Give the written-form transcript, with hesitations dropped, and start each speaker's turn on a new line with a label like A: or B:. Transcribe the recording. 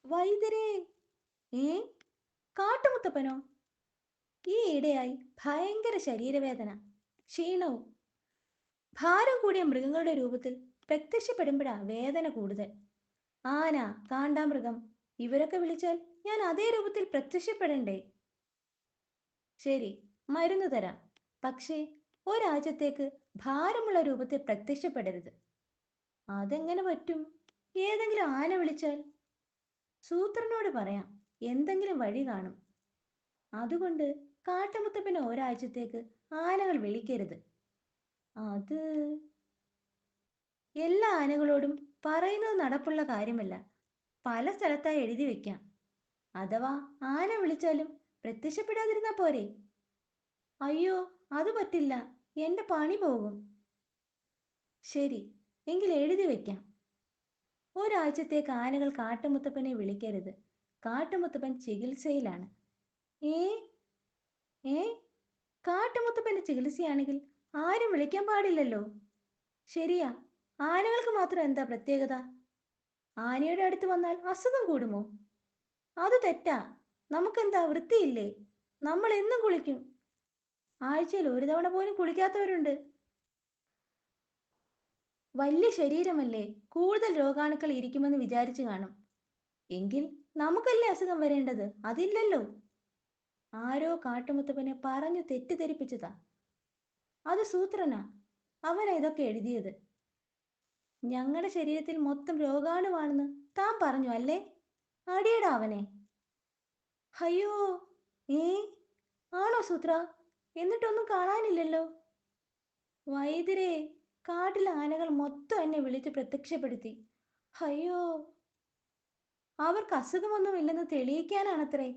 A: വൈദ്യരേ. ഏ, കാട്ടുമുത്തപ്പനോ? ഈ ഇടയായി ഭയങ്കര ശരീരവേദന, ക്ഷീണവും. ഭാരം കൂടിയ മൃഗങ്ങളുടെ രൂപത്തിൽ പ്രത്യക്ഷപ്പെടുമ്പോഴാ വേദന കൂടുതൽ. ആന, കാണ്ടാമൃഗം, ഇവരൊക്കെ വിളിച്ചാൽ ഞാൻ അതേ രൂപത്തിൽ പ്രത്യക്ഷപ്പെടണ്ടേ? ശരി, മരുന്ന് തരാം. പക്ഷേ ഒരാഴ്ചത്തേക്ക് ഭാരമുള്ള രൂപത്തിൽ പ്രത്യക്ഷപ്പെടരുത്. അതെങ്ങനെ പറ്റും? ഏതെങ്കിലും ആന വിളിച്ചാൽ? സൂത്രനോട് പറയാം, എന്തെങ്കിലും വഴി കാണും. അതുകൊണ്ട് കാട്ടുമുത്തപ്പനെ ഒരാഴ്ചത്തേക്ക് ആനകൾ വിളിക്കരുത്. അത് എല്ലാ ആനകളോടും പറയുന്നത് നടപ്പുള്ള കാര്യമല്ല. പല സ്ഥലത്തായി എഴുതി വെക്കാം. അഥവാ ആന വിളിച്ചാലും പ്രത്യക്ഷപ്പെടാതിരുന്നാ പോരെ? അയ്യോ, അത് പറ്റില്ല. എന്റെ പണി പോകും. ശരി, എങ്കിൽ എഴുതി വെക്കാം. ഒരാഴ്ചത്തേക്ക് ആനകൾ കാട്ടുമുത്തപ്പനെ വിളിക്കരുത്. കാട്ടുമുത്തപ്പൻ ചികിത്സയിലാണ്. ഏ ഏ കാട്ടുമുത്തപ്പന്റെ ചികിത്സയാണെങ്കിൽ ആരും വിളിക്കാൻ പാടില്ലല്ലോ. ശരിയാ, ആനകൾക്ക് മാത്രം എന്താ പ്രത്യേകത? ആനയുടെ അടുത്ത് വന്നാൽ അസുഖം കൂടുമോ? അത് തെറ്റാ. നമുക്കെന്താ വൃത്തിയില്ലേ? നമ്മൾ എന്നും കുളിക്കും. ആഴ്ചയിൽ ഒരു തവണ പോലും കുളിക്കാത്തവരുണ്ട്. വലിയ ശരീരമല്ലേ, കൂടുതൽ രോഗാണുക്കൾ ഇരിക്കുമെന്ന് വിചാരിച്ചു കാണും. എങ്കിൽ നമുക്കല്ലേ അസുഖം വരേണ്ടത്, അതില്ലല്ലോ. ആരോ കാട്ടുമുത്തപ്പനെ പറഞ്ഞു തെറ്റിദ്ധരിപ്പിച്ചതാ. അത് സൂത്രനാ. അവനാ ഇതൊക്കെ എഴുതിയത്. ഞങ്ങളുടെ ശരീരത്തിൽ മൊത്തം രോഗാണുവാണെന്ന് താൻ പറഞ്ഞു അല്ലേ? അടിയടാ അവനെ. അയ്യോ. ഏ, ആണോ സൂത്ര? എന്നിട്ടൊന്നും കാണാനില്ലല്ലോ. വൈദ്യരെ, കാട്ടിലെ ആനകൾ മൊത്തം എന്നെ വിളിച്ച് പ്രത്യക്ഷപ്പെടുത്തി. അയ്യോ, അവർക്ക് അസുഖമൊന്നുമില്ലെന്ന് തെളിയിക്കാനാണത്രേ.